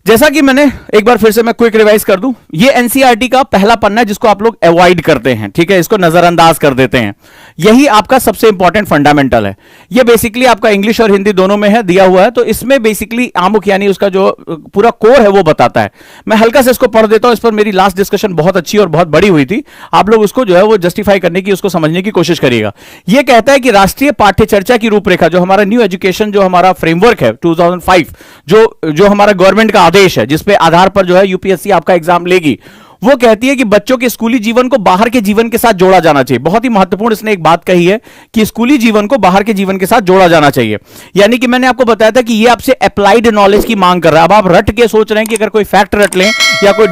जैसा कि मैंने एक बार फिर से मैं क्विक रिवाइज कर दूं, ये एनसीईआरटी का पहला पन्ना है जिसको आप लोग अवॉइड करते हैं, ठीक है, इसको नजरअंदाज कर देते हैं। यही आपका सबसे इंपॉर्टेंट फंडामेंटल है। ये बेसिकली आपका इंग्लिश और हिंदी दोनों में है, दिया हुआ है, तो इसमें बेसिकली आमुख यानी उसका जो पूरा कोर है वो बताता है। मैं हल्का से इसको पढ़ देता हूं, इस पर मेरी लास्ट डिस्कशन बहुत अच्छी और बहुत बड़ी हुई थी, आप लोग उसको जो है वो जस्टिफाई करने की, उसको समझने की कोशिश करिएगा। ये कहता है कि राष्ट्रीय पाठ्य चर्चा की रूपरेखा, जो हमारा न्यू एजुकेशन जो हमारा फ्रेमवर्क है 2005, जो हमारा गवर्नमेंट का आदेश है जिसपे आधार पर जो है यूपीएससी आपका एग्जाम लेगी, वो कहती है कि बच्चों के स्कूली जीवन को बाहर के जीवन के साथ जोड़ा जाना चाहिए। बहुत ही महत्वपूर्ण इसने एक बात कही है कि स्कूली जीवन को बाहर के जीवन के साथ जोड़ा जाना चाहिए। यानी कि मैंने आपको बताया था कि ये आपसे अप्लाइड नॉलेज की मांग कर रहा है। अब आप रट के सोच रहे हैं कि अगर कोई फैक्ट रट लें या कोई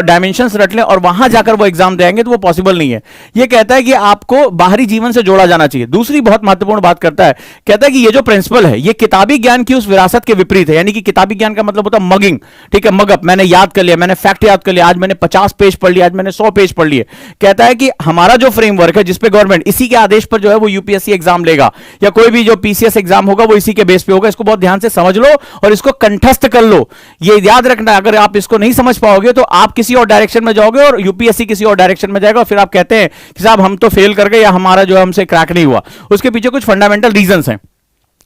डायमेंशंस रट लें और वहां जाकर वो एग्जाम देंगे तो वो पॉसिबल नहीं है। ये कहता है कि आपको बाहरी जीवन से जोड़ा जाना चाहिए। दूसरी बहुत महत्वपूर्ण बात करता है, कहता है कि ये जो प्रिंसिपल है ये किताबी ज्ञान की उस विरासत के विपरीत है। यानी कि किताबी ज्ञान का मतलब होता है मगिंग, ठीक है, मगअप, मैंने याद कर लिया, मैंने फैक्ट याद कर लिया, आज मैंने 50 पेज पढ़ लिया, आज मैंने 100 पेज पढ़ लिए। कहता है कि हमारा जो फ्रेमवर्क है जिसपे गवर्नमेंट इसी के आदेश पर जो है वो यूपीएससी एग्जाम लेगा या कोई भी जो पीसीएस एग्जाम होगा वो इसी के बेस पे होगा। इसको बहुत ध्यान से समझ लो और इसको कंठस्थ कर लो। ये याद रखना, अगर आप इसको नहीं समझ पाओगे तो आप किसी और डायरेक्शन में जाओगे और यूपीएससी किसी और डायरेक्शन में जाएगा और फिर आप कहते हैं कि साहब हम तो फेल कर गए या हमारा जो है हमसे क्रैक नहीं हुआ। उसके पीछे कुछ फंडामेंटल रीजंस हैं।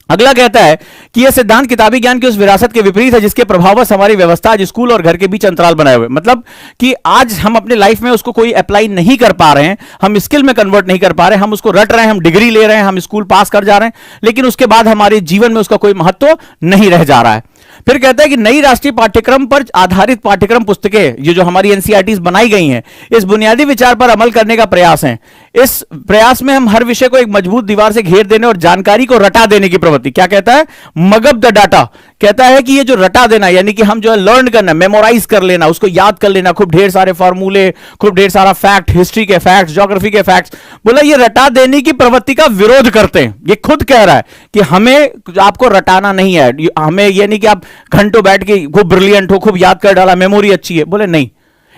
अगला कहता है कि यह सिद्धांत किताबी ज्ञान की उस विरासत के विपरीत है जिसके प्रभाववश हमारी व्यवस्था आज स्कूल और घर के बीच अंतराल बनाए हुए। मतलब कि आज हम अपने लाइफ में उसको कोई अप्लाई नहीं कर पा रहे हैं, हम स्किल में कन्वर्ट नहीं कर पा रहे हैं, हम उसको रट रहे हैं, हम डिग्री ले रहे हैं, हम स्कूल पास कर जा रहे हैं, लेकिन उसके बाद हमारे जीवन में उसका कोई महत्व नहीं रह जा रहा है। फिर कहता है कि नई राष्ट्रीय पाठ्यक्रम पर आधारित पाठ्यक्रम पुस्तकें ये जो हमारी एनसीईआरटीज बनाई गई हैं इस बुनियादी विचार पर अमल करने का प्रयास है। इस प्रयास में हम हर विषय को एक मजबूत दीवार से घेर देने और जानकारी को रटा देने की प्रवृत्ति, क्या कहता है, मगअप द डाटा, कहता है कि ये जो रटा देना यानी कि हम जो है लर्न करना, मेमोराइज कर लेना, उसको याद कर लेना, खूब ढेर सारे फार्मूले, खूब ढेर सारा फैक्ट, हिस्ट्री के फैक्ट्स, ज्योग्राफी के फैक्ट्स, बोला ये रटा देने की प्रवृत्ति का विरोध करते हैं। ये खुद कह रहा है कि हमें आपको रटाना नहीं है, हमें ये नहीं कि आप घंटों बैठ के खूब ब्रिलियंट हो, खूब याद कर डाला, मेमोरी अच्छी है, बोले नहीं।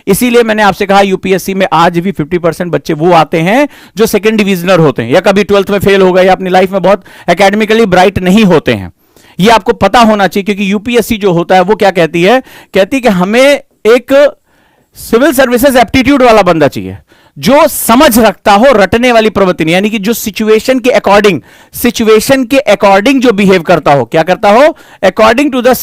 इसीलिए मैंने आपसे कहा यूपीएससी में आज भी 50% बच्चे वो आते हैं जो सेकंड डिविजनर होते हैं या कभी 12th में फेल हो गए या अपनी लाइफ में बहुत एकेडमिकली ब्राइट नहीं होते हैं। ये आपको पता होना चाहिए क्योंकि यूपीएससी जो होता है वो क्या कहती है, कहती कि हमें एक सिविल सर्विसेज एप्टीट्यूड वाला बंदा चाहिए जो समझ रखता हो, रटने वाली प्रवृत्ति नहीं, यानी कि जो सिचुएशन के अकॉर्डिंग जो बिहेव करता हो, क्या करता हो, अकॉर्डिंग टू द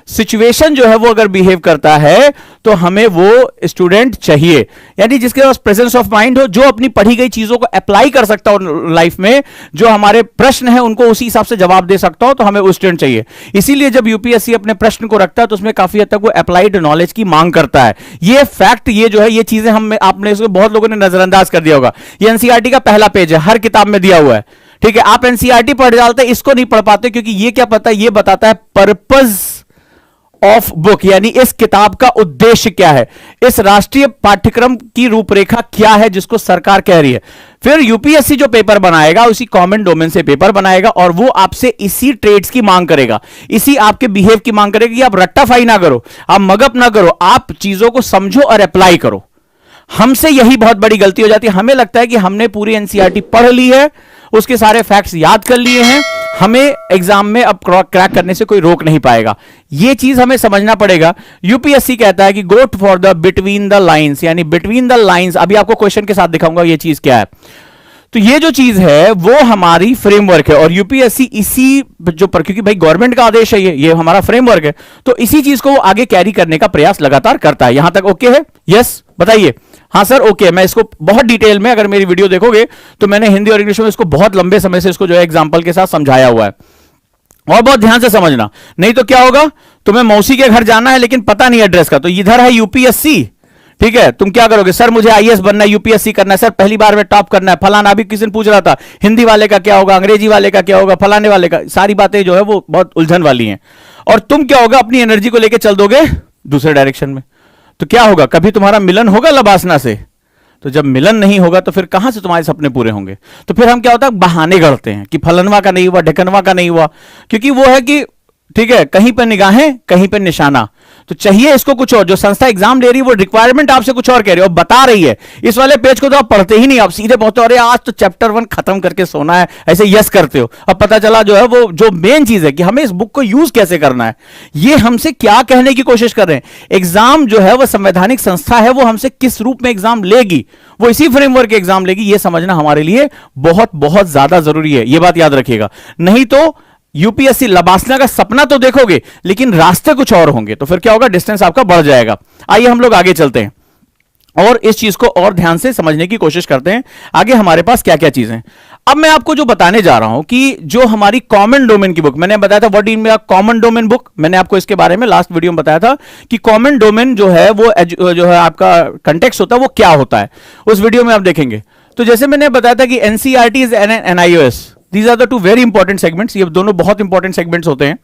सिचुएशन जो है वो अगर बिहेव करता है तो हमें वो स्टूडेंट चाहिए। यानी जिसके पास प्रेजेंस ऑफ माइंड हो, जो अपनी पढ़ी गई चीजों को अप्लाई कर सकता हो लाइफ में, जो हमारे प्रश्न है उनको उसी हिसाब से जवाब दे सकता हो, तो हमें वो स्टूडेंट चाहिए। इसीलिए जब यूपीएससी अपने प्रश्न को रखता है तो उसमें काफी हद तक वो अप्लाइड नॉलेज की मांग करता है। ये फैक्ट, ये जो है, ये चीजें हम आपने इसको बहुत लोगों ने नजरअंदाज कर दिया होगा। ये एनसीईआरटी का पहला पेज है, हर किताब में दिया हुआ है, ठीक है। आप एनसीईआरटी पढ़ डालते, इसको नहीं पढ़ पाते क्योंकि ये क्या पता है, ये बताता है पर्पस ऑफ बुक, यानी इस किताब का उद्देश्य क्या है, इस राष्ट्रीय पाठ्यक्रम की रूपरेखा क्या है जिसको सरकार कह रही है। फिर यूपीएससी जो पेपर बनाएगा उसी कॉमन डोमेन से पेपर बनाएगा और वो आपसे इसी ट्रेड्स की मांग करेगा, इसी आपके बिहेव की मांग करेगा कि आप रट्टाफाई ना करो, आप मगअप ना करो, आप चीजों को समझो और अप्लाई करो। हमसे यही बहुत बड़ी गलती हो जाती है। हमें लगता है कि हमने पूरी एनसीईआरटी पढ़ ली है, उसके सारे फैक्ट्स याद कर लिए हैं, हमें एग्जाम में अब क्रैक करने से कोई रोक नहीं पाएगा। यह चीज हमें समझना पड़ेगा। यूपीएससी कहता है कि go for the between the lines, यानी बिटवीन द लाइंस। अभी आपको क्वेश्चन के साथ दिखाऊंगा ये चीज क्या है। तो ये जो चीज है वो हमारी फ्रेमवर्क है और यूपीएससी इसी जो पर, क्योंकि भाई गवर्नमेंट का आदेश है, ये हमारा फ्रेमवर्क है, तो इसी चीज को वो आगे कैरी करने का प्रयास लगातार करता है। यहां तक ओके है? यस बताइए। हाँ सर ओके। मैं इसको बहुत डिटेल में, अगर मेरी वीडियो देखोगे तो मैंने हिंदी और इंग्लिश में इसको बहुत लंबे समय से इसको जो है एग्जाम्पल के साथ समझाया हुआ है, और बहुत ध्यान से समझना, नहीं तो क्या होगा, तुम्हें मौसी के घर जाना है लेकिन पता नहीं एड्रेस का, तो इधर है यूपीएससी, ठीक है, तुम क्या करोगे, सर मुझे आईएएस बनना है, यूपीएससी करना है, सर पहली बार में टॉप करना है, फलाना। अभी किसी ने पूछ रहा था हिंदी वाले का क्या होगा, अंग्रेजी वाले का क्या होगा, फलाने वाले का, सारी बातें जो है वो बहुत उलझन वाली हैं। और तुम क्या होगा, अपनी एनर्जी को लेकर चल दोगे दूसरे डायरेक्शन में, तो क्या होगा, कभी तुम्हारा मिलन होगा लबासना से? तो जब मिलन नहीं होगा तो फिर कहां से तुम्हारे सपने पूरे होंगे? तो फिर हम क्या होता है, बहाने गढ़ते हैं कि फलनवा का नहीं हुआ, ढकनवा का नहीं हुआ, क्योंकि वो है कि ठीक है, कहीं पर निगाहें कहीं पर निशाना। तो चाहिए इसको कुछ और। जो संस्था एग्जाम ले रही है वो रिक्वायरमेंट आपसे कुछ और कह रही है और बता रही है। इस वाले पेज को तो आप पढ़ते ही नहीं, आप सीधे पहुंचते, अरे आज तो चैप्टर 1 खत्म करके सोना है, ऐसे यस करते हो। अब पता चला जो है वो जो मेन चीज है कि हमें इस बुक को यूज कैसे करना है, ये हमसे क्या कहने की कोशिश कर रहे हैं। एग्जाम जो है वो संवैधानिक संस्था है, वो हमसे किस रूप में एग्जाम लेगी, वो इसी फ्रेमवर्क के एग्जाम लेगी, ये समझना हमारे लिए बहुत बहुत ज्यादा जरूरी है। ये बात याद रखिएगा, नहीं तो यूपीएससी लबासना का सपना तो देखोगे लेकिन रास्ते कुछ और होंगे, तो फिर क्या होगा, डिस्टेंस आपका बढ़ जाएगा। आइए हम लोग आगे चलते हैं और इस चीज को और ध्यान से समझने की कोशिश करते हैं। आगे हमारे पास क्या क्या चीजें, अब मैं आपको जो बताने जा रहा हूं कि जो हमारी कॉमन डोमेन की बुक, मैंने बताया था what is mean common domain book, मैंने आपको इसके बारे में लास्ट वीडियो में बताया था कि कॉमन डोमेन जो है वो जो है आपका कंटेक्स्ट होता है वो क्या होता है, उस वीडियो में आप देखेंगे। तो जैसे मैंने बताया था कि NCERT is and NIOS, these are the two very important segments, ये दोनों बहुत इंपॉर्टेंट सेगमेंट्स होते हैं।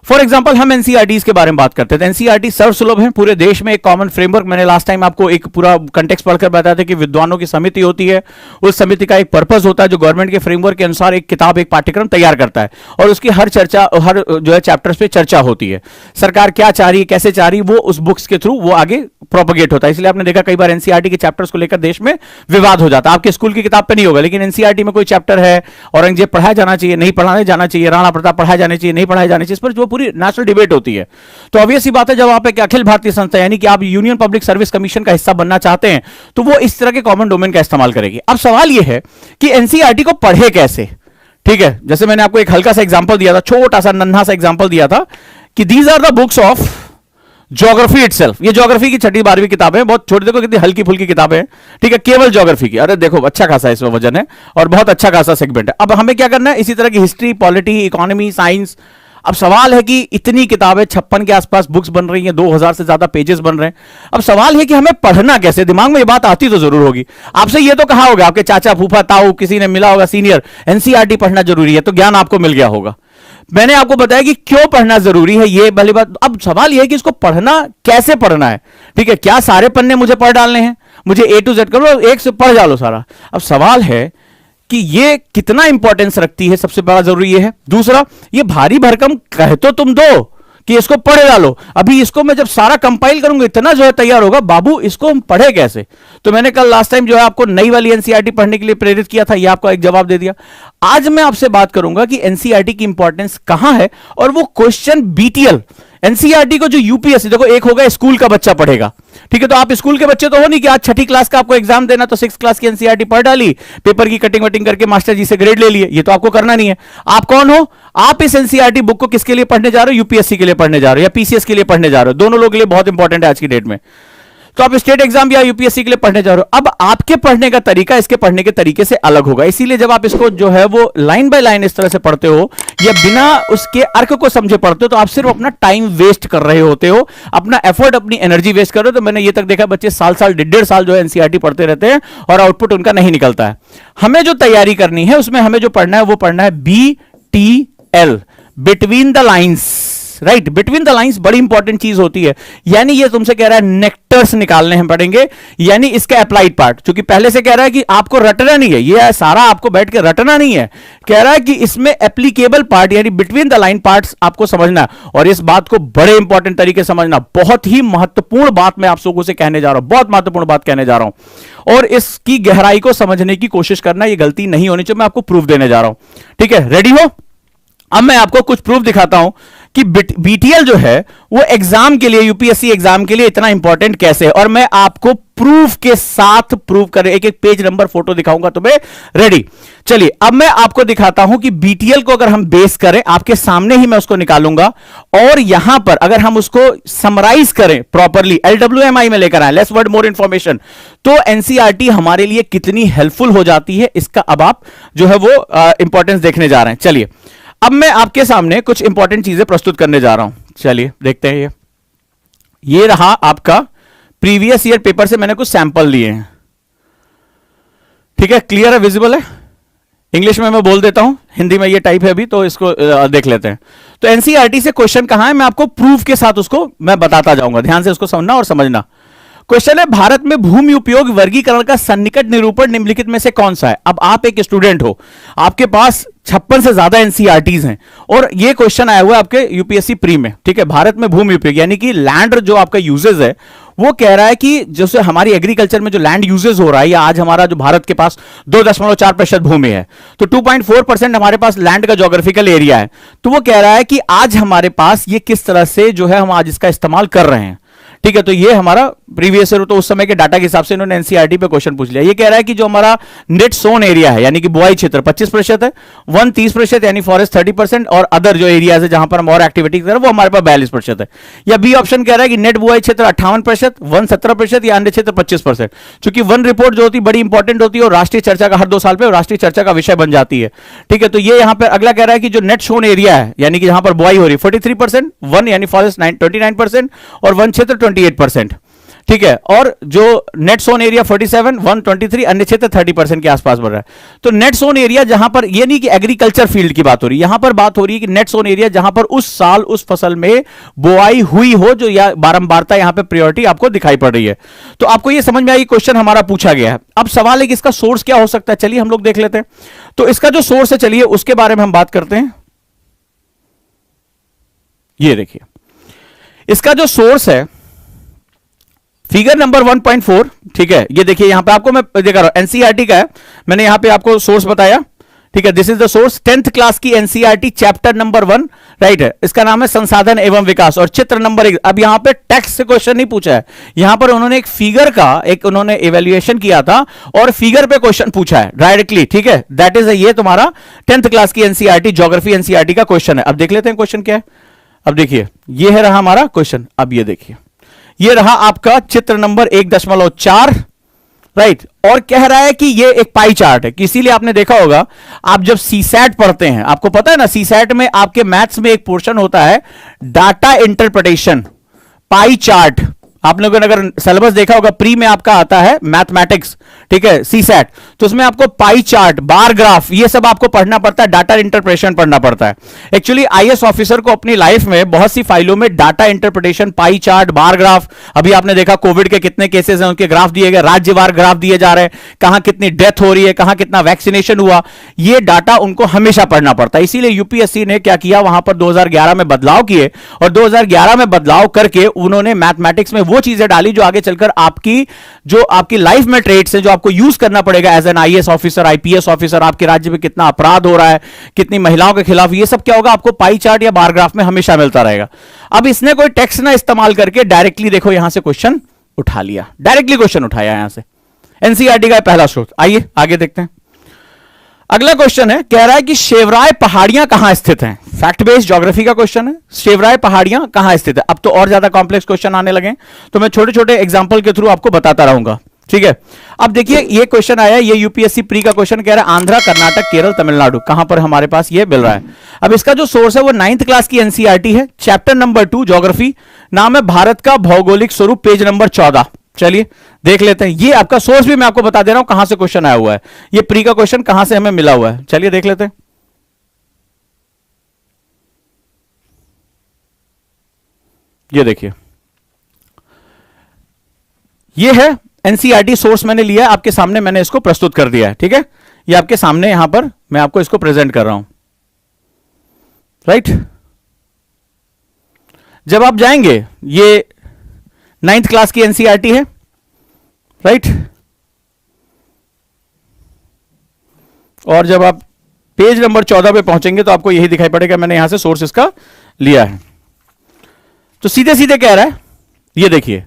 फॉर एग्जाम्पल हम एनसीईआरटी के बारे में बात करते थे, एनसीईआरटी सर्वसुलभ है, पूरे देश में एक कॉमन फ्रेमवर्क, मैंने लास्ट टाइम आपको एक पूरा कंटेक्स्ट पढ़कर बताया था कि विद्वानों की समिति होती है, उस समिति का एक पर्पस होता है जो गवर्नमेंट के फ्रेमवर्क के अनुसार एक किताब, एक पाठ्यक्रम तैयार करता है और उसकी हर चर्चा, हर जो है चैप्टर्स पे चर्चा होती है, सरकार क्या चाह रही है, कैसे चाह रही है, वो उस बुक्स के थ्रू वो आगे प्रोपोगेट होता है। इसलिए आपने देखा कई बार एनसीईआरटी के चैप्टर्स को लेकर देश में विवाद हो जाता है। आपके स्कूल की किताब पे नहीं होगा लेकिन एनसीईआरटी में कोई चैप्टर है, औरंगजेब पढ़ाया जाना चाहिए, नहीं पढ़ाया जाना चाहिए, राणा प्रताप पढ़ाया जाना चाहिए, नहीं पढ़ाया जाना चाहिए, इस पर जो पूरी नेशनल डिबेट होती है। तो ऑब्वियस सी बात है, जब आप एक अखिल भारतीय संस्था यानी कि आप यूनियन पब्लिक सर्विस कमीशन का हिस्सा बनना चाहते हैं तो वो इस तरह के कॉमन डोमेन का इस्तेमाल करेगी। अब सवाल यह है कि एनसीईआरटी को पढ़े कैसे, ठीक है। जैसे मैंने आपको एक हल्का सा एग्जांपल दिया था, छोटा सा नन्हा सा एग्जांपल दिया था कि these are the books of geography itself. ये ज्योग्राफी की 6वीं 12वीं किताबें हैं, बहुत छोटी, देखो कितनी हल्की फुल्की किताबें हैं, ठीक है, केवल ज्योग्राफी की। अरे देखो अच्छा खासा इसमें वजन है और बहुत अच्छा खासा सेगमेंट है। अब हमें क्या करना है, इसी तरह की हिस्ट्री, पॉलिटी, इकोनॉमी, साइंस। अब सवाल है कि इतनी किताबें 56 के आसपास बुक्स बन रही हैं, 2000 से ज्यादा पेजेस बन रहे हैं। अब सवाल है कि हमें पढ़ना कैसे, दिमाग में ये बात आती तो जरूर होगी। आपसे ये तो कहा होगा, आपके चाचा, फूफा, ताऊ, किसी ने मिला होगा सीनियर, एनसीईआरटी पढ़ना जरूरी है, तो ज्ञान आपको मिल गया होगा। मैंने आपको बताया कि क्यों पढ़ना जरूरी है, ये भली बात। अब सवाल यह है कि इसको पढ़ना कैसे पढ़ना है, ठीक है। क्या सारे पन्ने मुझे पढ़ डालने हैं, मुझे ए टू जेड करो, एक से पढ़ डालो सारा। अब सवाल है कि ये कितना इंपॉर्टेंस रखती है, सबसे बड़ा जरूरी ये है। दूसरा, ये भारी भरकम कह तो तुम दो कि इसको पढ़ डालो, अभी इसको मैं जब सारा कंपाइल करूंगा इतना जो है तैयार होगा, बाबू इसको हम पढ़े कैसे। तो मैंने कल लास्ट टाइम जो है आपको नई वाली एनसीईआरटी पढ़ने के लिए प्रेरित किया था, ये आपको एक जवाब दे दिया। आज मैं आपसे बात करूंगा कि एनसीईआरटी की इंपॉर्टेंस कहां है और वो क्वेश्चन बीटीएल एनसीईआरटी को जो यूपीएससी, देखो एक होगा स्कूल का बच्चा पढ़ेगा, ठीक है, तो आप स्कूल के बच्चे तो हो नहीं कि आज 6ठी क्लास का आपको एग्जाम देना तो 6th क्लास की एनसीईआरटी पढ़ डाली, पेपर की कटिंग वटिंग करके मास्टर जी से ग्रेड ले लिए, ये तो आपको करना नहीं है। आप कौन हो, आप इस एनसीईआरटी बुक को किसके लिए पढ़ने जा रहे हो, यूपीएससी के लिए पढ़ने जा रहे हो या पीसीएस के लिए पढ़ने जा रहे हो, दोनों लोगों के लिए बहुत इंपॉर्टेंट है आज की डेट में। तो आप स्टेट एग्जाम या यूपीएससी के लिए पढ़ने जा रहे हो। अब आपके पढ़ने का तरीका इसके पढ़ने के तरीके से अलग होगा, इसीलिए जब आप इसको जो है वो लाइन बाय लाइन इस तरह से पढ़ते हो या बिना उसके अर्क को समझे पढ़ते हो तो आप सिर्फ अपना टाइम वेस्ट कर रहे होते हो, अपना एफर्ट, अपनी एनर्जी वेस्ट कर रहे हो। तो मैंने ये तक देखा बच्चे साल 1.5 साल जो है एनसीईआरटी पढ़ते रहते हैं और आउटपुट उनका नहीं निकलता है। हमें जो तैयारी करनी है उसमें हमें जो पढ़ना है वो पढ़ना है BTL, between the lines, right. Between the lines बड़ी इंपॉर्टेंट चीज होती है, यानी ये तुमसे कह रहा है नेक्टर्स निकालने हम पढ़ेंगे, यानी इसका अप्लाइड पार्ट, क्योंकि पहले से कह रहा है कि आपको रटना नहीं है, ये सारा आपको बैठ के रटना नहीं है, कह रहा है कि इसमें एप्लीकेबल पार्ट यानी बिटवीन द लाइन पार्ट्स आपको समझना है। और इस बात को बड़े इंपॉर्टेंट तरीके से समझना, बहुत ही महत्वपूर्ण बात मैं आप लोगों से कहने जा रहा हूं, बहुत महत्वपूर्ण बात कहने जा रहा हूं और इसकी गहराई को समझने की कोशिश करना, ये गलती नहीं होनी चाहिए। मैं आपको प्रूफ देने जा रहा हूं, ठीक है, रेडी हो। अब मैं आपको कुछ प्रूफ दिखाता हूं कि बीटीएल जो है वो एग्जाम के लिए, यूपीएससी एग्जाम के लिए इतना इंपॉर्टेंट कैसे है, और मैं आपको प्रूफ के साथ प्रूफ कर एक एक पेज नंबर फोटो दिखाऊंगा तुम्हें, रेडी। चलिए अब मैं आपको दिखाता हूं कि बीटीएल को अगर हम बेस करें, आपके सामने ही मैं उसको निकालूंगा और यहां पर अगर हम उसको समराइज करें प्रॉपरली, LWMI में लेकर आए, लेस वर्ड मोर इंफॉर्मेशन, तो एनसीईआरटी हमारे लिए कितनी हेल्पफुल हो जाती है, इसका अब आप जो है वो इंपॉर्टेंस देखने जा रहे हैं। चलिए अब मैं आपके सामने कुछ इंपॉर्टेंट चीजें प्रस्तुत करने जा रहा हूं, चलिए देखते हैं। ये रहा आपका प्रीवियस ईयर पेपर से मैंने कुछ सैंपल लिए हैं, ठीक है, क्लियर है, विजिबल है। इंग्लिश में मैं बोल देता हूं, हिंदी में ये टाइप है अभी, तो इसको देख लेते हैं। तो एनसीईआरटी से क्वेश्चन कहां है, मैं आपको प्रूफ के साथ उसको मैं बताता जाऊंगा, ध्यान से उसको समझना और समझना। क्वेश्चन है, भारत में भूमि उपयोग वर्गीकरण का सन्निकट निरूपण निम्नलिखित में से कौन सा है। अब आप एक स्टूडेंट हो, आपके पास 56 से ज्यादा एनसीईआरटीज हैं। और ये क्वेश्चन आया हुआ है आपके यूपीएससी प्री में, ठीक है। भारत में भूमि उपयोग यानी कि लैंड जो आपका यूजेज है, वो कह रहा है कि जैसे हमारी एग्रीकल्चर में जो लैंड यूजेज हो रहा है, या आज हमारा जो भारत के पास 2.4% भूमि है, तो 2.4% हमारे पास लैंड का ज्योग्राफिकल एरिया है। तो वो कह रहा है कि आज हमारे पास ये किस तरह से जो है हम आज इसका इस्तेमाल कर रहे हैं, ठीक है। तो ये हमारा प्रीवियस ईयर, तो उस समय के डाटा के हिसाब से इन्होंने एनसीईआरटी पे क्वेश्चन पूछ लिया। ये कह रहा है कि जो हमारा नेट सोन एरिया है यानी कि बुआई क्षेत्र 25% है, वन 30% यानी फॉरेस्ट 30%, और अदर जो एरियाज है जहां पर हम और एक्टिविटी कर रहे हैं वो हमारे पास 42% है। या बी ऑप्शन कह रहा है कि नेट बुआई क्षेत्र 58%, वन 17% या अन्य क्षेत्र 25%। चूंकि वन रिपोर्ट जो होती है बड़ी इंपॉर्टेंट होती है और राष्ट्रीय चर्चा का हर 2 साल पे राष्ट्रीय चर्चा का विषय बन जाती है, ठीक है। तो ये यहां पर अगला कह रहा है कि जो नेट सोन एरिया है यानी कि जहां पर बुआई हो रही है 43%, वन यानी फॉरेस्ट 29% और वन क्षेत्र 28%, ठीक है। और जो नेट सोन एरिया 47, 123, अन्य क्षेत्र 30% के आसपास बढ़ रहा है। तो नेट सोन एरिया जहां पर, ये नहीं कि एग्रीकल्चर फील्ड की बात हो रही है, यहां पर बात हो रही है कि नेट सोन एरिया जहां पर उस साल उस फसल में बुआई हुई हो, जो या बारंबारता यहां पे प्रायोरिटी आपको दिखाई पड़ रही है। तो आपको ये समझ में आई, क्वेश्चन हमारा पूछा गया है। अब सवाल है कि इसका सोर्स क्या हो सकता है, चलिए हम लोग देख लेते हैं। तो इसका जो सोर्स है, चलिए उसके बारे में हम बात करते हैं। ये देखिए, इसका जो सोर्स है फिगर नंबर 1.4, ठीक है। ये देखिए यहां पे आपको मैं दिखा रहा हूं, एनसीईआरटी का है, मैंने यहां पे आपको सोर्स बताया, ठीक है। This is the source, 10th class की एनसीईआरटी चैप्टर नंबर 1, राइट है। इसका नाम है संसाधन एवं विकास, और चित्र नंबर 1। अब यहां पे टेक्स्ट से क्वेश्चन नहीं पूछा है, यहां पर उन्होंने एक फिगर का एक उन्होंने इवेल्युएशन किया था और फिगर पे क्वेश्चन पूछा है डायरेक्टली, ठीक है। दैट इज ये तुम्हारा 10th क्लास की एनसीईआरटी ज्योग्राफी एनसीईआरटी का क्वेश्चन है। अब देख लेते हैं क्वेश्चन क्या है। अब देखिए, ये है रहा हमारा क्वेश्चन। अब ये देखिए, ये रहा आपका चित्र नंबर 1.4, राइट। और कह रहा है कि ये एक पाई चार्ट है, कि इसीलिए आपने देखा होगा आप जब सीसैट पढ़ते हैं, आपको पता है ना, सीसैट में आपके मैथ्स में एक पोर्शन होता है डाटा इंटरप्रिटेशन, पाई चार्ट। आप लोगों ने अगर सिलेबस देखा होगा, प्री में आपका आता है मैथमेटिक्स, ठीक है, सीसैट, तो उसमें आपको पाई चार्ट, बार ग्राफ, ये सब आपको पढ़ना पड़ता है, डाटा इंटरप्रिटेशन पढ़ना पड़ता है। एक्चुअली आईएएस ऑफिसर को अपनी लाइफ में बहुत सी फाइलों में data interpretation, pie chart, bar graph, अभी आपने देखा कोविड के कितने केसेस हैं उनके ग्राफ दिए गए, राज्यवार ग्राफ दिए जा रहे हैं, कहां कितनी डेथ हो रही है, कहां कितना वैक्सीनेशन हुआ, ये डाटा उनको हमेशा पढ़ना पड़ता है। इसीलिए यूपीएससी ने क्या किया, वहां पर 2011 में बदलाव किए, और 2011 में बदलाव करके उन्होंने मैथमेटिक्स में वो चीजें डाली जो आगे चलकर आपकी लाइफ में ट्रेड्स हैं, जो आपको यूज करना पड़ेगा as an IAS officer, IPS officer. आपके राज्य में कितना अपराध हो रहा है, कितनी महिलाओं के खिलाफ, ये सब क्या होगा आपको पाई चार्ट या बार ग्राफ में हमेशा मिलता रहेगा। अब इसने कोई टेक्स्ट ना इस्तेमाल करके डायरेक्टली देखो यहां से क्वेश्चन उठा लिया, डायरेक्टली क्वेश्चन उठाया यहां से, एनसीईआरटी का पहला स्रोत। आइए आगे देखते हैं। अगला क्वेश्चन है, कह रहा है कि शेवराय पहाड़ियां कहां स्थित हैं। फैक्ट बेस्ड ज्योग्राफी का क्वेश्चन है, शेवराय पहाड़ियां कहां स्थित है। अब तो और ज्यादा कॉम्प्लेक्स क्वेश्चन आने लगे, तो मैं छोटे छोटे एग्जांपल के थ्रू आपको बताता रहूंगा, ठीक है। अब देखिए ये क्वेश्चन आया, ये यूपीएससी प्री का क्वेश्चन कह रहा है आंध्रा, कर्नाटक, केरल, तमिलनाडु कहां पर हमारे पास ये मिल रहा है। अब इसका जो सोर्स है वो 9th क्लास की एनसीईआरटी है, चैप्टर नंबर 2 ज्योग्राफी, नाम है भारत का भौगोलिक स्वरूप, पेज नंबर 14। चलिए देख लेते हैं। ये आपका सोर्स भी मैं आपको बता दे रहा हूं कहां से क्वेश्चन आया हुआ है, ये प्री का क्वेश्चन कहां से हमें मिला हुआ है। चलिए देख लेते हैं। ये देखिए, ये है एनसीईआरटी सोर्स, मैंने लिया आपके सामने, मैंने इसको प्रस्तुत कर दिया है, ठीक है। ये आपके सामने यहां पर मैं आपको इसको प्रेजेंट कर रहा हूं, राइट। जब आप जाएंगे, ये 9th क्लास की एनसीईआरटी है, राइट। और जब आप पेज नंबर 14 पे पहुंचेंगे तो आपको यही दिखाई पड़ेगा, मैंने यहां से सोर्स इसका लिया है। तो सीधे सीधे कह रहा है, ये देखिए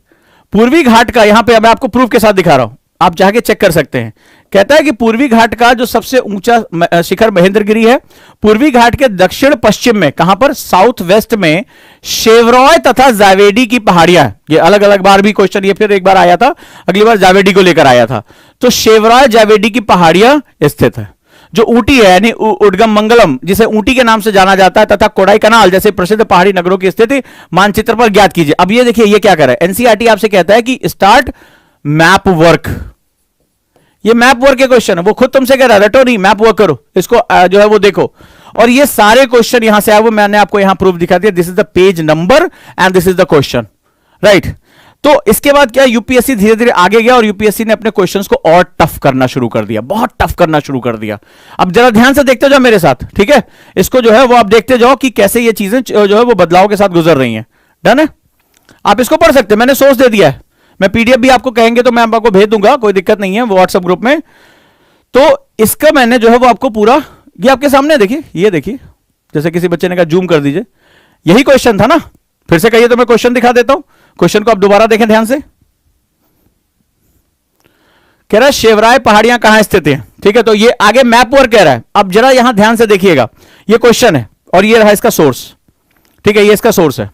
पूर्वी घाट का, यहां पे मैं आपको प्रूफ के साथ दिखा रहा हूं, आप जाके चेक कर सकते हैं। कहता है कि पूर्वी घाट का जो सबसे ऊंचा शिखर महेंद्रगिरी है, पूर्वी घाट के दक्षिण पश्चिम में, कहां पर, साउथ वेस्ट में शेवरॉय तथा जावेडी की पहाड़ियां। ये अलग अलग बार भी क्वेश्चन, ये फिर एक बार आया था, अगली बार जावेडी को लेकर आया था। तो शेवरॉय जावेडी की पहाड़ियां स्थित है। जो ऊटी है यानी उडगम मंगलम, जिसे ऊटी के नाम से जाना जाता है, तथा कोडाई कनाल जैसे प्रसिद्ध पहाड़ी नगरों की स्थिति मानचित्र पर ज्ञात कीजिए। अब ये देखिए ये क्या कर रहा है, एनसीईआरटी आपसे कहता है कि स्टार्ट मैप वर्क। ये मैप वर्क के क्वेश्चन है, वो खुद तुमसे कह रहा है रटो नहीं, मैप वर्क करो, इसको जो है वो देखो। और ये सारे क्वेश्चन यहां से आए, वो मैंने आपको यहां प्रूफ दिखा दिया। This is the page number and this is the question, right. तो इसके बाद क्या, यूपीएससी धीरे धीरे आगे गया और यूपीएससी ने अपने क्वेश्चंस को और टफ करना शुरू कर दिया, बहुत टफ करना शुरू कर दिया। अब जरा ध्यान से देखते जाओ मेरे साथ, ठीक है, इसको जो है वो आप देखते जाओ कि कैसे ये चीजें जो है वो बदलाव के साथ गुजर रही हैं। डन है, आप इसको पढ़ सकते हैं, मैंने सोर्स दे दिया है, मैं पीडीएफ भी आपको कहेंगे तो मैं आपको भेज दूंगा, कोई दिक्कत नहीं है व्हाट्सएप ग्रुप में। तो इसका मैंने जो है वो आपको पूरा, ये आपके सामने देखिए, ये देखिए, जैसे किसी बच्चे ने कहा जूम कर दीजिए, यही क्वेश्चन था ना, फिर से कहिए तो मैं क्वेश्चन दिखा देता हूं, क्वेश्चन को आप दोबारा देखें ध्यान से। कह रहा है शेवराय पहाड़ियां कहां स्थित हैं, ठीक है, तो ये आगे मैप वर्क कह रहा है। अब जरा यहां ध्यान से देखिएगा, ये क्वेश्चन है और ये रहा इसका सोर्स, ठीक है, ये इसका सोर्स है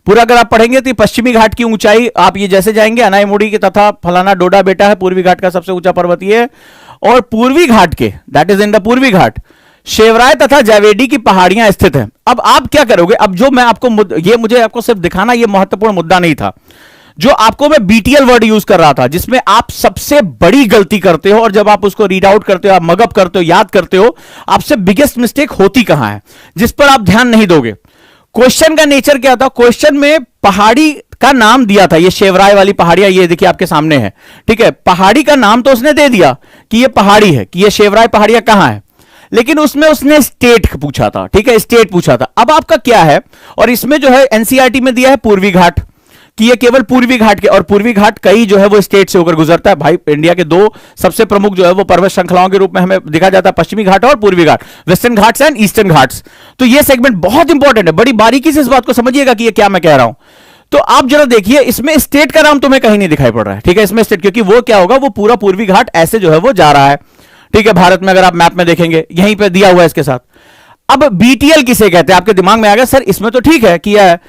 पूरा। अगर आप पढ़ेंगे तो पश्चिमी घाट की ऊंचाई, आप ये जैसे जाएंगे अनाईमुड़ी के तथा फलाना डोडा बेटा है, पूर्वी घाट का सबसे ऊंचा पर्वत ये है, और पूर्वी घाट के, दैट इज इन द पूर्वी घाट, शेवराय तथा जावेडी की पहाड़ियां स्थित हैं। अब आप क्या करोगे, अब जो मैं आपको ये मुझे आपको सिर्फ दिखाना, ये महत्वपूर्ण मुद्दा नहीं था, जो आपको मैं बीटीएल वर्ड यूज कर रहा था, जिसमें आप सबसे बड़ी गलती करते हो, और जब आप उसको रीड आउट करते हो, आप मगअप करते हो, याद करते हो, आपसे बिगेस्ट मिस्टेक होती कहां है, जिस पर आप ध्यान नहीं दोगे। क्वेश्चन का नेचर क्या था, क्वेश्चन में पहाड़ी का नाम दिया था, ये शेवराय वाली पहाड़ियां ये देखिए आपके सामने है, ठीक है, पहाड़ी का नाम तो उसने दे दिया कि ये पहाड़ी है, कि ये शेवराय पहाड़ियां कहां है, लेकिन उसमें उसने स्टेट पूछा था, ठीक है, स्टेट पूछा था। अब आपका क्या है, और इसमें जो है एनसीईआरटी में दिया है पूर्वी घाट, कि ये केवल पूर्वी घाट के, और पूर्वी घाट कई जो है वो स्टेट से होकर गुजरता है भाई। इंडिया के दो सबसे प्रमुख जो है वो पर्वत श्रृंखलाओं के रूप में हमें देखा जाता है, पश्चिमी घाट और पूर्वी घाट, Western Ghats and Eastern Ghats. तो ये सेगमेंट बहुत इंपॉर्टेंट है, बड़ी बारीकी से इस बात को समझिएगा कि ये क्या मैं कह रहा हूं। तो आप जरा देखिए, इसमें स्टेट का नाम तुम्हें कहीं नहीं दिखाई पड़ रहा है, ठीक है, इसमें स्टेट, क्योंकि वो क्या होगा, वो पूरा पूर्वी घाट ऐसे जो है वो जा रहा है, ठीक है, भारत में अगर आप मैप में देखेंगे यहीं पे दिया हुआ है इसके साथ। अब बीटीएल किसे कहते हैं, आपके दिमाग में आ गया, सर इसमें तो ठीक है किया है,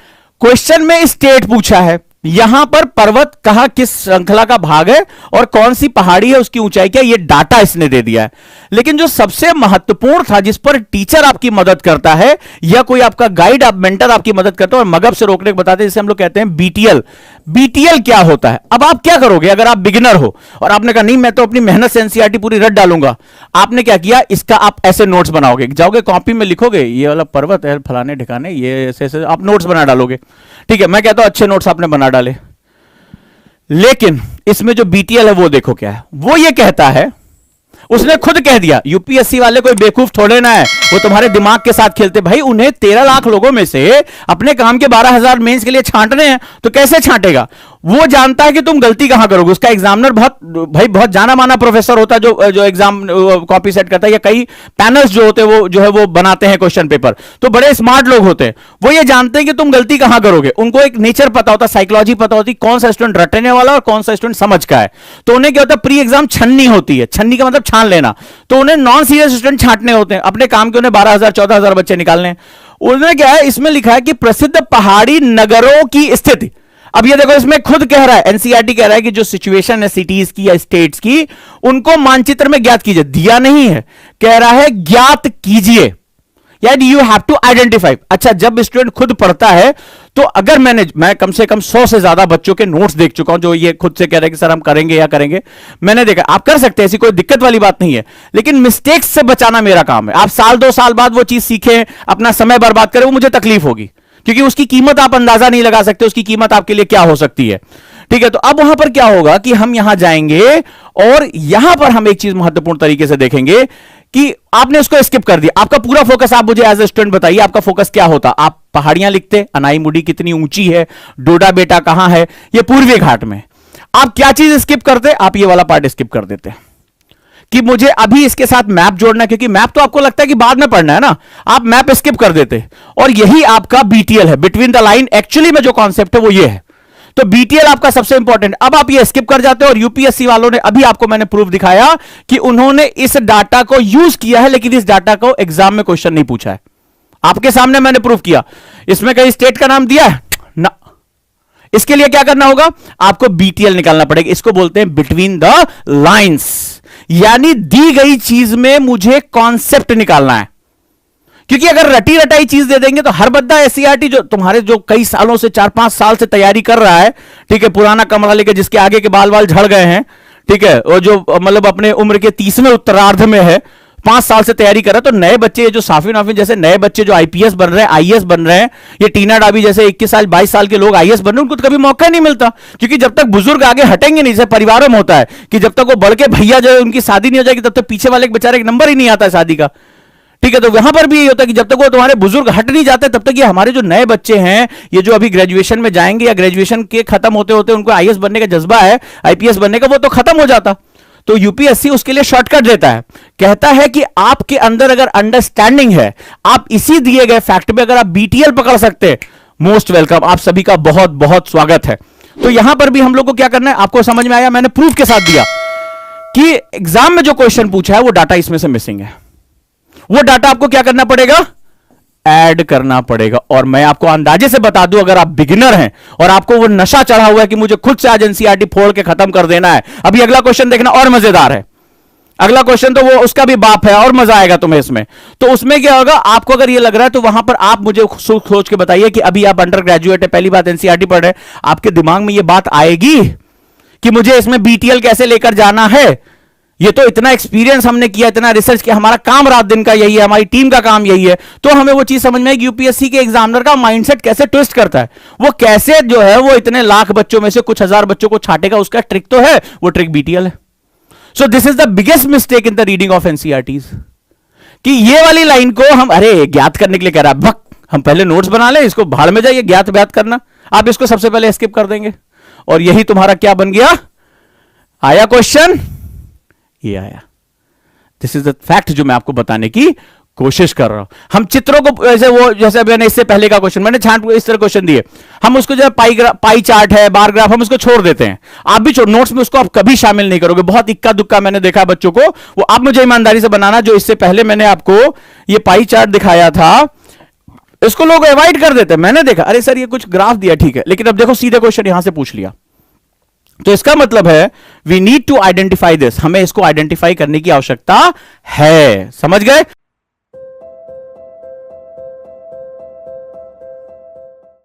क्वेश्चन में स्टेट पूछा है, यहां पर पर्वत कहां किस श्रृंखला का भाग है और कौन सी पहाड़ी है, उसकी ऊंचाई क्या, ये डाटा इसने दे दिया है। लेकिन जो सबसे महत्वपूर्ण था, जिस पर टीचर आपकी मदद करता है या कोई आपका गाइड, आप मेंटर आपकी मदद करता है और मगब से रोकने को बताते हैं, जिसे हम लोग कहते हैं बीटीएल। बीटीएल क्या होता है, अब आप क्या करोगे, अगर आप बिगिनर हो और आपने कहा नहीं मैं तो अपनी मेहनत से एनसीईआरटी पूरी रट डालूंगा, आपने क्या किया, इसका आप ऐसे नोट्स बनाओगे, जाओगे कॉपी में लिखोगे ये वाला पर्वत है फलाने ठिकाने, ये ऐसे ऐसे आप नोट्स बना डालोगे, ठीक है, मैं कहता हूं अच्छे नोट्स आपने बना डाले। लेकिन इसमें जो बीटीएल है वो देखो क्या है, वो ये कहता है, उसने खुद कह दिया, यूपीएससी वाले कोई बेवकूफ थोड़े ना है, वो तुम्हारे दिमाग के साथ खेलते भाई, उन्हें 13 लाख लोगों में से अपने काम के 12,000 मेंस के लिए छांटने हैं, तो कैसे छांटेगा, वो जानता है कि तुम गलती कहां करोगे। उसका एग्जामिनर बहुत जाना माना प्रोफेसर होता है जो एग्जाम कॉपी सेट करता है, या कई पैनल्स जो होते हैं वो जो है वो बनाते हैं क्वेश्चन पेपर, तो बड़े स्मार्ट लोग होते हैं, वो ये जानते हैं कि तुम गलती कहां करोगे, उनको एक नेचर पता होता है, साइकोलॉजी पता होती है, कौन सा स्टूडेंट रटने वाला और कौन सा स्टूडेंट समझ का है। तो उन्हें क्या होता है, प्री एग्जाम छन्नी होती है, छन्नी का मतलब छान लेना, तो उन्हें नॉन सीरियस स्टूडेंट छांटने होते हैं, अपने काम के उन्हें 12,000 14,000 बच्चे निकालने हैं। उन्होंने क्या है, इसमें लिखा है कि प्रसिद्ध पहाड़ी नगरों की स्थिति। अब ये देखो, इसमें खुद कह रहा है, एनसीईआरटी कह रहा है कि जो सिचुएशन है सिटीज की या स्टेट्स की, उनको मानचित्र में ज्ञात कीजिए, दिया नहीं है, कह रहा है ज्ञात कीजिए, यानी यू हैव टू आइडेंटिफाई। अच्छा, जब स्टूडेंट खुद पढ़ता है तो अगर मैं कम से कम 100 से ज्यादा बच्चों के नोट्स देख चुका हूं जो ये खुद से कह रहे हैं कि सर हम करेंगे या करेंगे, मैंने देखा, आप कर सकते हैं, ऐसी कोई दिक्कत वाली बात नहीं है, लेकिन मिस्टेक्स से बचाना मेरा काम है। आप साल 2 साल बाद वो चीज सीखें, अपना समय बर्बाद करें, वो मुझे तकलीफ होगी, क्योंकि उसकी कीमत आप अंदाजा नहीं लगा सकते, उसकी कीमत आपके लिए क्या हो सकती है, ठीक है। तो अब वहां पर क्या होगा कि हम यहां जाएंगे और यहां पर हम एक चीज महत्वपूर्ण तरीके से देखेंगे कि आपने उसको स्किप कर दिया, आपका पूरा फोकस, आप मुझे एज ए स्टूडेंट बताइए आपका फोकस क्या होता, आप पहाड़ियां लिखते, अनाईमुड़ी कितनी ऊंची है, डोडा बेटा कहां है, ये पूर्वी घाट में, आप क्या चीज स्किप करते, आप ये वाला पार्ट स्किप कर देते कि मुझे अभी इसके साथ मैप जोड़ना है, क्योंकि मैप तो आपको लगता है कि बाद में पढ़ना है ना, आप मैप स्किप कर देते, और यही आपका बीटीएल है, बिटवीन द लाइन। एक्चुअली में जो कॉन्सेप्ट है वो ये है, तो बीटीएल आपका सबसे इंपॉर्टेंट। अब आप ये स्किप कर जाते हो, और यूपीएससी वालों ने, अभी आपको मैंने प्रूफ दिखाया कि उन्होंने इस डाटा को यूज किया है, लेकिन इस डाटा को एग्जाम में क्वेश्चन नहीं पूछा है, आपके सामने मैंने प्रूफ किया। इसमें कहीं स्टेट का नाम दिया है ना, इसके लिए क्या करना होगा, आपको बीटीएल निकालना पड़ेगा, इसको बोलते हैं बिटवीन द लाइंस, यानी दी गई चीज में मुझे कॉन्सेप्ट निकालना है। क्योंकि अगर रटी रटाई चीज दे देंगे तो हर बद्दा एससीईआरटी जो तुम्हारे जो कई सालों से 4-5 साल से तैयारी कर रहा है, ठीक है, पुराना कमरा लेके, जिसके आगे के बाल झड़ गए हैं, ठीक है, और जो मतलब अपने उम्र के 30वें उत्तरार्ध में है, 5 साल से तैयारी कर रहा है। तो नए बच्चे जो साफिन वाफिन जैसे नए बच्चे जो आईपीएस बन रहे हैं, आईएएस बन रहे हैं, ये टीना डाबी जैसे 21 साल 22 साल के लोग आईएएस बन रहे हैं, उनको तो कभी मौका नहीं मिलता, क्योंकि जब तक बुजुर्ग आगे हटेंगे नहीं, जैसे परिवारों में होता है कि जब तक वो बढ़ के भैया जो है उनकी शादी नहीं हो जाएगी, तब तक पीछे वाले एक बेचारे एक नंबर ही नहीं आता है शादी का। ठीक है, तो वहां पर भी यही होता है कि जब तक वो तुम्हारे बुजुर्ग हट नहीं जाते, तब तक ये हमारे जो नए बच्चे हैं, ये जो अभी ग्रेजुएशन में जाएंगे या ग्रेजुएशन के खत्म होते होते उनको आईएएस बनने का जज्बा है, आईपीएस बनने का, वो तो खत्म हो जाता। तो यूपीएससी उसके लिए शॉर्टकट देता है, कहता है कि आपके अंदर अगर अंडरस्टैंडिंग है, आप इसी दिए गए फैक्ट में अगर आप बीटीएल पकड़ सकते, मोस्ट वेलकम, आप सभी का बहुत बहुत स्वागत है। तो यहां पर भी हम लोग को क्या करना है, आपको समझ में आया, मैंने प्रूफ के साथ दिया कि एग्जाम में जो क्वेश्चन पूछा है वो डाटा इसमें से मिसिंग है, वो डाटा आपको क्या करना पड़ेगा, ऐड करना पड़ेगा। और मैं आपको अंदाजे से बता दूं, अगर आप बिगिनर हैं और आपको वो नशा चढ़ा हुआ है कि मुझे खुद से आज एनसीईआरटी फोड़ के खत्म कर देना है, अभी अगला क्वेश्चन देखना और मजेदार है, अगला क्वेश्चन तो वो उसका भी बाप है और मजा आएगा तुम्हें इसमें। तो उसमें क्या होगा, आपको अगर ये लग रहा है तो वहां पर आप मुझे सोच के बताइए कि अभी आप अंडर ग्रेजुएट है, पहली बात एनसीईआरटी पढ़ रहे हैं, आपके दिमाग में ये बात आएगी कि मुझे इसमें बीटीएल कैसे लेकर जाना है। ये तो इतना एक्सपीरियंस हमने किया, इतना रिसर्च किया, हमारा काम रात दिन का यही है, हमारी टीम का काम यही है, तो हमें वो चीज समझ में है कि यूपीएससी के एग्जामिनर का माइंडसेट कैसे ट्विस्ट करता है, वो कैसे जो है वो इतने लाख बच्चों में से कुछ हजार बच्चों को छाटेगा, उसका ट्रिक तो है, वो ट्रिक बीटीएल है। So this is the biggest mistake in the reading of NCERTs, कि ये वाली लाइन को हम अरे ज्ञात करने के लिए कह रहा है, भक हम पहले नोट्स बना ले, इसको भाड़ में जाइए ज्ञात व्यात करना, आप इसको सबसे पहले स्किप कर देंगे और यही तुम्हारा क्या बन गया, आया क्वेश्चन, ये आया। दिस इज द फैक्ट जो मैं आपको बताने की कोशिश कर रहा हूं। हम चित्रों को ऐसे वो जैसे मैंने इससे पहले का क्वेश्चन मैंने छांट इस तरह क्वेश्चन दिए, हम उसको जो पाई चार्ट है, बार ग्राफ, हम उसको छोड़ देते हैं। आप भी नोट्स में उसको आप कभी शामिल नहीं करोगे, बहुत इक्का दुक्का मैंने देखा बच्चों को, वो आप मुझे ईमानदारी से बनाना, जो इससे पहले मैंने आपको ये पाई चार्ट दिखाया था, इसको लोग अवॉइड कर देते। मैंने देखा अरे सर ये कुछ ग्राफ दिया ठीक है, लेकिन अब देखो सीधे क्वेश्चन यहां से पूछ लिया, तो इसका मतलब है we need to identify this, हमें इसको आइडेंटिफाई करने की आवश्यकता है। समझ गए?